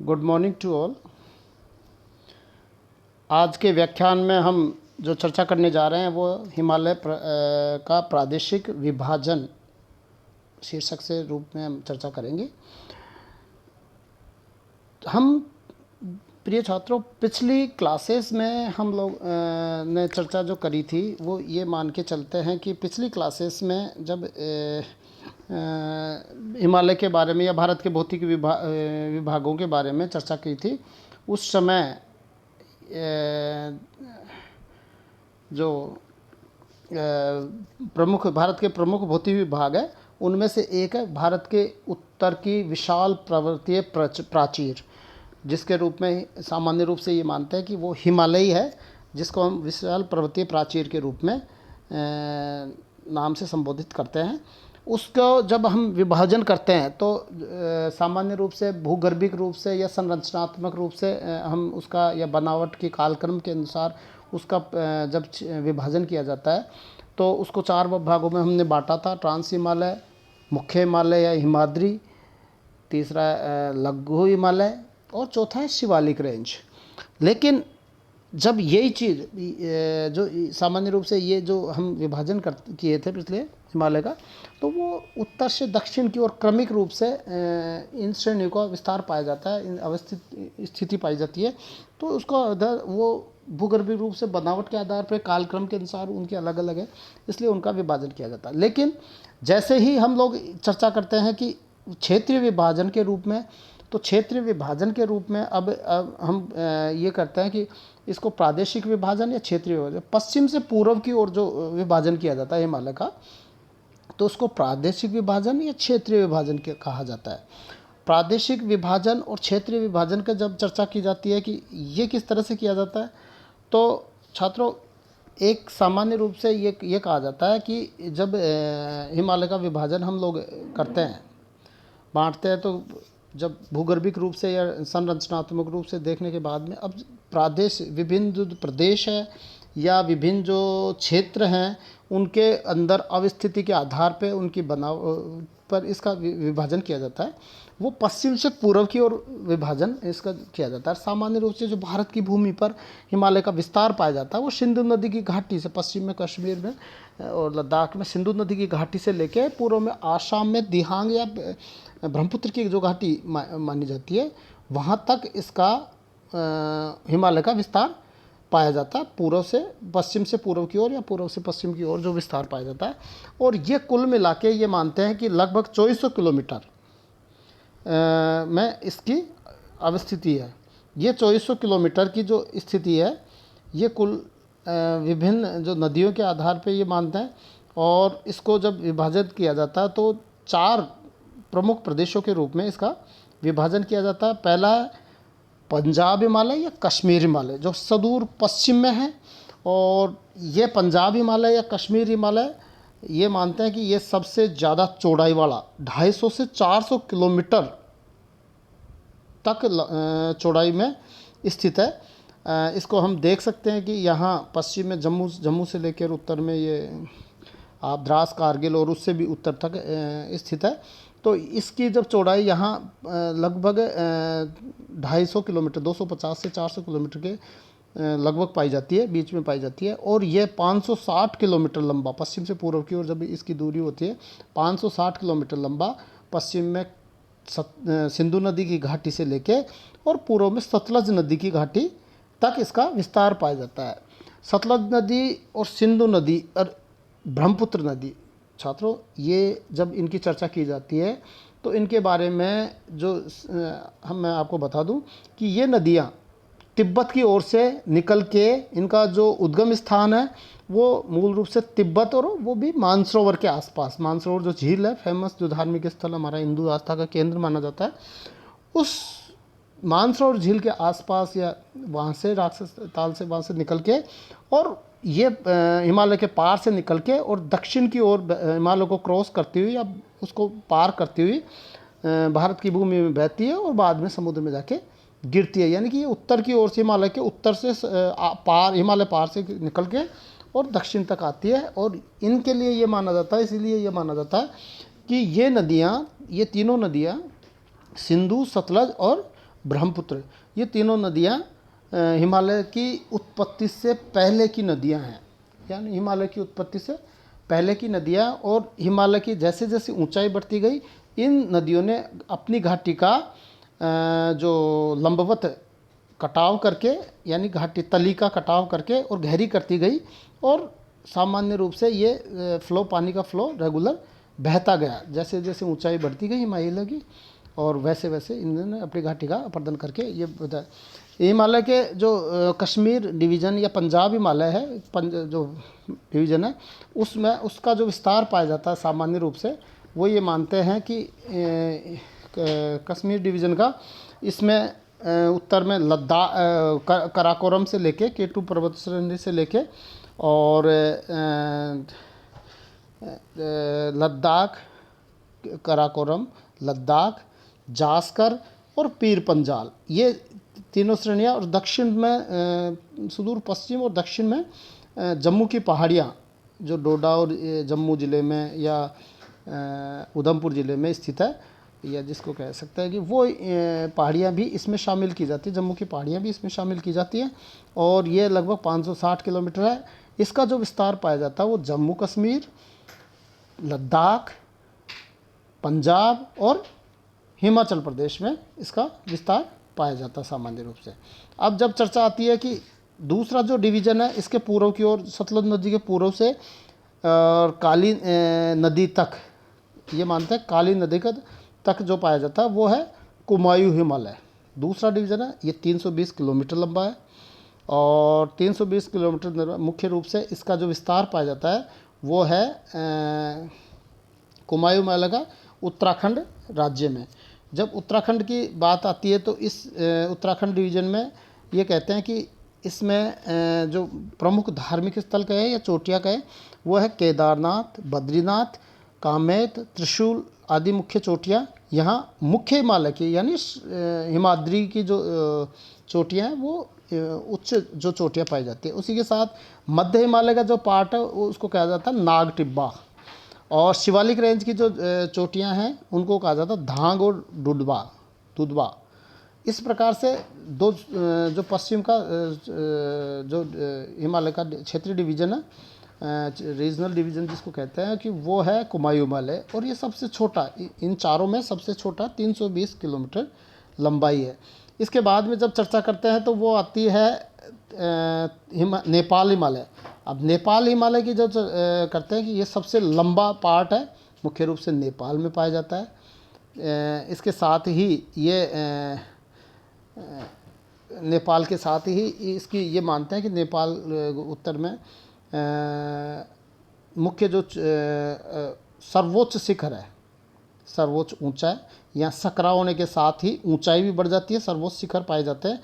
Good morning to all. आज के व्याख्यान में हम जो चर्चा करने जा रहे हैं वो हिमालय का प्रादेशिक विभाजन शीर्षक से रूप में हम चर्चा करेंगे। हम प्रिय छात्रों, पिछली क्लासेस में हम लोग ने चर्चा जो करी थी वो ये मान के चलते हैं कि पिछली क्लासेस में जब हिमालय के बारे में या भारत के भौतिक विभागों के बारे में चर्चा की थी, उस समय जो भारत के प्रमुख भौतिक विभाग है उनमें से एक है भारत के उत्तर की विशाल पर्वतीय प्राचीर, जिसके रूप में सामान्य रूप से ये मानते हैं कि वो हिमालय है, जिसको हम विशाल पर्वतीय प्राचीर के रूप में नाम से संबोधित करते हैं। उसको जब हम विभाजन करते हैं तो सामान्य रूप से भूगर्भिक रूप से या संरचनात्मक रूप से हम उसका या बनावट के कालक्रम के अनुसार उसका जब विभाजन किया जाता है तो उसको 4 भागों में हमने बांटा था। ट्रांस हिमालय, मुख्य हिमालय या हिमाद्री, तीसरा लघु हिमालय और चौथा है शिवालिक रेंज। लेकिन जब यही चीज़ जो सामान्य रूप से ये जो हम विभाजन किए थे पिछले हिमालय का, तो वो उत्तर से दक्षिण की ओर क्रमिक रूप से इन श्रेणियों का विस्तार पाया जाता है, इन अवस्थित स्थिति पाई जाती है। तो उसका वो भूगर्भिक रूप से बनावट के आधार पर कालक्रम के अनुसार उनके अलग अलग है, इसलिए उनका विभाजन किया जाता है। लेकिन जैसे ही हम लोग चर्चा करते हैं कि क्षेत्रीय विभाजन के रूप में, तो क्षेत्रीय विभाजन के रूप में अब हम ये करते हैं कि इसको प्रादेशिक विभाजन या क्षेत्रीय विभाजन, पश्चिम से पूर्व की ओर जो विभाजन किया जाता है हिमालय का, तो उसको प्रादेशिक विभाजन या क्षेत्रीय विभाजन कहा जाता है। प्रादेशिक विभाजन और क्षेत्रीय विभाजन का जब चर्चा की जाती है कि ये किस तरह से किया जाता है, तो छात्रों एक सामान्य रूप से ये कहा जाता है कि जब हिमालय का विभाजन हम लोग करते हैं, बांटते हैं, तो जब भूगर्भिक रूप से या संरचनात्मक रूप से देखने के बाद में अब विभिन्न जो प्रदेश है या विभिन्न जो क्षेत्र हैं उनके अंदर अवस्थिति के आधार पे उनकी बनाव पर इसका विभाजन किया जाता है। वो पश्चिम से पूर्व की ओर विभाजन इसका किया जाता है। सामान्य रूप से जो भारत की भूमि पर हिमालय का विस्तार पाया जाता है वो सिंधु नदी की घाटी से, पश्चिम में कश्मीर में और लद्दाख में सिंधु नदी की घाटी से लेकर पूर्व में आसाम में दिहांग या ब्रह्मपुत्र की जो घाटी मानी जाती है, वहाँ तक इसका हिमालय का विस्तार पाया जाता है। पूर्व से पश्चिम से पूर्व की ओर या पूर्व से पश्चिम की ओर जो विस्तार पाया जाता है, और ये कुल मिला के ये मानते हैं कि लगभग 2400 किलोमीटर में इसकी अवस्थिति है। ये 2400 किलोमीटर की जो स्थिति है ये कुल विभिन्न जो नदियों के आधार पे ये मानते हैं, और इसको जब विभाजित किया जाता है तो 4 प्रमुख प्रदेशों के रूप में इसका विभाजन किया जाता है। पहला है पंजाब हिमालय या कश्मीर हिमालय, जो सुदूर पश्चिम में है, और ये पंजाब हिमालय या कश्मीर हिमालय ये मानते हैं कि ये सबसे ज़्यादा चौड़ाई वाला 250 से 400 किलोमीटर तक चौड़ाई में स्थित है। इसको हम देख सकते हैं कि यहाँ पश्चिम में जम्मू से लेकर उत्तर में ये आप द्रास, कारगिल और उससे भी उत्तर तक स्थित है। तो इसकी जब चौड़ाई यहाँ लगभग 250 किलोमीटर, 250 से 400 किलोमीटर के लगभग पाई जाती है, बीच में पाई जाती है। और ये 560 किलोमीटर लंबा, पश्चिम से पूर्व की ओर जब इसकी दूरी होती है 560 किलोमीटर लंबा, पश्चिम में सिंधु नदी की घाटी से लेके और पूर्व में सतलज नदी की घाटी तक इसका विस्तार पाया जाता है। सतलज नदी और सिंधु नदी और ब्रह्मपुत्र नदी, छात्रों ये जब इनकी चर्चा की जाती है तो इनके बारे में जो मैं आपको बता दूं कि ये नदियां तिब्बत की ओर से निकल के इनका जो उद्गम स्थान है वो मूल रूप से तिब्बत, और वो भी मानसरोवर के आसपास। मानसरोवर जो झील है फेमस, जो धार्मिक स्थल हमारा हिंदू आस्था का केंद्र माना जाता है, उस मानसरोवर झील के आसपास या वहाँ से राक्षस ताल से वहाँ से निकल के और ये हिमालय के पार से निकल के और दक्षिण की ओर हिमालय को क्रॉस करती हुई या उसको पार करती हुई भारत की भूमि में बहती है और बाद में समुद्र में जाके गिरती है। यानी कि ये उत्तर की ओर से, हिमालय के उत्तर से हिमालय पार से निकल के और दक्षिण तक आती है। और इनके लिए ये माना जाता है, इसीलिए ये माना जाता है कि ये नदियाँ, ये तीनों नदियाँ सिंधु, सतलज और ब्रह्मपुत्र, ये तीनों नदियाँ हिमालय की उत्पत्ति से पहले की नदियाँ हैं, यानी हिमालय की उत्पत्ति से पहले की नदियाँ। और हिमालय की जैसे जैसे ऊंचाई बढ़ती गई, इन नदियों ने अपनी घाटी का जो लंबवत कटाव करके, यानी घाटी तली का कटाव करके और गहरी करती गई, और सामान्य रूप से ये फ्लो, पानी का फ्लो रेगुलर बहता गया जैसे जैसे ऊंचाई बढ़ती गई हिमालय की, और वैसे वैसे इन्होंने अपनी घाटी का अपर्दन करके ये बताया। हिमालय के जो कश्मीर डिवीज़न या पंजाब हिमालय है, जो डिवीज़न है, उसमें उसका जो विस्तार पाया जाता है सामान्य रूप से, वो ये मानते हैं कि कश्मीर डिवीज़न का इसमें उत्तर में लद्दाख, कराकोरम से लेके केटू पर्वत श्रेणी से लेके और लद्दाख, कराकोरम, लद्दाख, जास्कर और पीर पंजाल, ये तीनों श्रेणियाँ, और दक्षिण में सुदूर पश्चिम और दक्षिण में जम्मू की पहाड़ियाँ, जो डोडा और जम्मू ज़िले में या उधमपुर ज़िले में स्थित है, या जिसको कह सकते हैं कि वो पहाड़ियाँ भी इसमें शामिल की जाती है, जम्मू की पहाड़ियाँ भी इसमें शामिल की जाती हैं। और ये लगभग 560 किलोमीटर है। इसका जो विस्तार पाया जाता है वो जम्मू कश्मीर, लद्दाख, पंजाब और हिमाचल प्रदेश में इसका विस्तार पाया जाता है सामान्य रूप से। अब जब चर्चा आती है कि दूसरा जो डिवीज़न है, इसके पूर्व की ओर, सतलुज नदी के पूर्व से और काली नदी तक, ये मानते हैं काली नदी तक जो पाया जाता है वो है कुमायूं हिमालय। दूसरा डिवीज़न है, ये 320 किलोमीटर लंबा है, और 320 किलोमीटर मुख्य रूप से इसका जो विस्तार पाया जाता है वो है कुमायूं हिमालय का उत्तराखंड राज्य में। जब उत्तराखंड की बात आती है तो इस उत्तराखंड डिवीज़न में ये कहते हैं कि इसमें जो प्रमुख धार्मिक स्थल कहे या चोटियाँ कहे, वो है केदारनाथ, बद्रीनाथ, कामेत, त्रिशूल आदि मुख्य चोटियाँ। यहाँ मुख्य हिमालय की, यानी हिमाद्री की जो चोटियाँ हैं वो उच्च जो चोटियाँ पाई जाती है। उसी के साथ मध्य हिमालय का जो पार्ट है वो उसको कहा जाता है नाग टिब्बा, और शिवालिक रेंज की जो चोटियाँ हैं उनको कहा जाता है धांग और दुधवा। इस प्रकार से दो जो पश्चिम का जो हिमालय का क्षेत्रीय डिवीज़न है, रीजनल डिवीज़न जिसको कहते हैं, कि वो है कुमायूं हिमालय, और ये सबसे छोटा, इन चारों में सबसे छोटा 320 किलोमीटर लंबाई है। इसके बाद में जब चर्चा करते हैं तो वो आती है नेपाल हिमालय। अब नेपाल हिमालय की जो करते हैं कि ये सबसे लंबा पार्ट है, मुख्य रूप से नेपाल में पाया जाता है। इसके साथ ही ये नेपाल के साथ ही इसकी ये मानते हैं कि नेपाल उत्तर में मुख्य जो सर्वोच्च शिखर है, सर्वोच्च ऊंचाई, यहाँ सकरा होने के साथ ही ऊंचाई भी बढ़ जाती है, सर्वोच्च शिखर पाए जाते हैं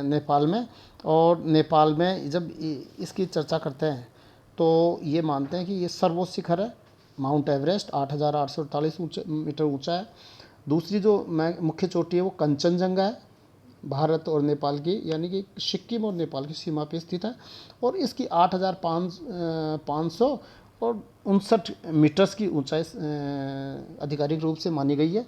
नेपाल में। और नेपाल में जब इसकी चर्चा करते हैं तो ये मानते हैं कि ये सर्वोच्च शिखर है, माउंट एवरेस्ट 8,848 मीटर ऊंचा है। दूसरी जो मुख्य चोटी है वो कंचनजंगा है, भारत और नेपाल की, यानी कि सिक्किम और नेपाल की सीमा पे स्थित है, और इसकी 8,559 और 59 मीटर्स की ऊंचाई आधिकारिक रूप से मानी गई है।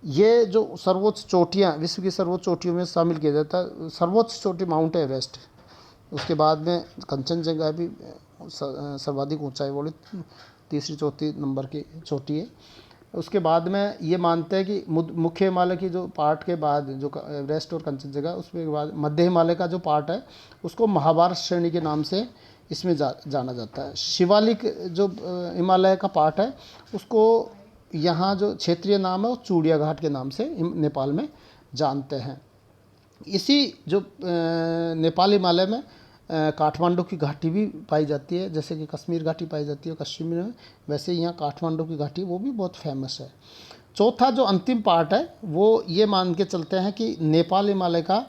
ये जो सर्वोच्च चोटियाँ, विश्व की सर्वोच्च चोटियों में शामिल किया जाता है। सर्वोच्च चोटी माउंट एवरेस्ट, उसके बाद में कंचनजंगा भी सर्वाधिक ऊंचाई वाली तीसरी चौथी नंबर की चोटी है। उसके बाद में ये मानते हैं कि मुख्य हिमालय की जो पार्ट के बाद जो एवरेस्ट और कंचनजंगा, उसके बाद मध्य हिमालय का जो पार्ट है उसको महाभारत श्रेणी के नाम से इसमें जाना जाता है। शिवालिक जो हिमालय का पार्ट है उसको यहाँ जो क्षेत्रीय नाम है वो चूड़िया घाट के नाम से नेपाल में जानते हैं। इसी जो नेपाल हिमालय में काठमांडू की घाटी भी पाई जाती है, जैसे कि कश्मीर घाटी पाई जाती है कश्मीर में, वैसे यहाँ काठमांडू की घाटी वो भी बहुत फेमस है। चौथा जो अंतिम पार्ट है वो ये मान के चलते हैं कि नेपाल हिमालय का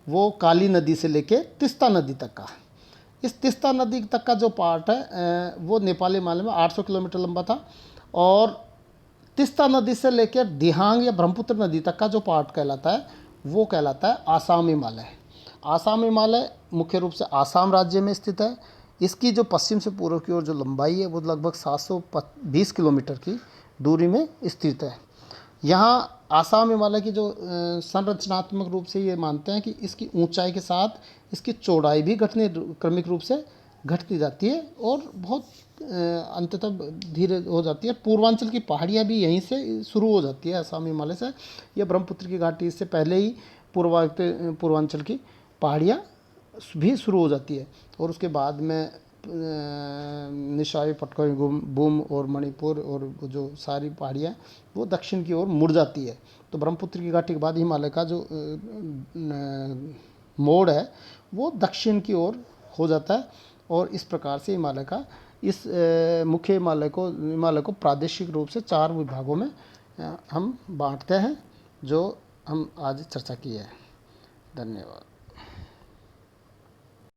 वो काली नदी से लेके तिस्ता नदी तक का, इस तिस्ता नदी तक का जो पार्ट है वो नेपाल हिमालय में 800 किलोमीटर लंबा था, और तिस्ता नदी से लेकर दिहांग या ब्रह्मपुत्र नदी तक का जो पार्ट कहलाता है वो कहलाता है आसाम हिमालय। आसाम हिमालय मुख्य रूप से आसाम राज्य में स्थित है। इसकी जो पश्चिम से पूर्व की ओर जो लंबाई है वो लगभग 720 किलोमीटर की दूरी में स्थित है। यहाँ आसाम हिमालय की जो संरचनात्मक रूप से ये मानते हैं कि इसकी ऊंचाई के साथ इसकी चौड़ाई भी घटने क्रमिक रूप से घटती जाती है और बहुत अंततः धीरे हो जाती है। पूर्वांचल की पहाड़ियाँ भी यहीं से शुरू हो जाती है, आसाम हिमालय से। यह ब्रह्मपुत्र की घाटी से पहले ही पूर्वांचल की पहाड़ियाँ भी शुरू हो जाती है और उसके बाद में निशाई, पटकाई, बूम और मणिपुर और जो सारी पहाड़ियाँ वो दक्षिण की ओर मुड़ जाती है। तो ब्रह्मपुत्र की घाटी के बाद हिमालय का जो मोड़ है वो दक्षिण की ओर हो जाता है और इस प्रकार से हिमालय का इस मुख्य हिमालय को प्रादेशिक रूप से 4 विभागों में हम बांटते हैं, जो हम आज चर्चा की है। धन्यवाद।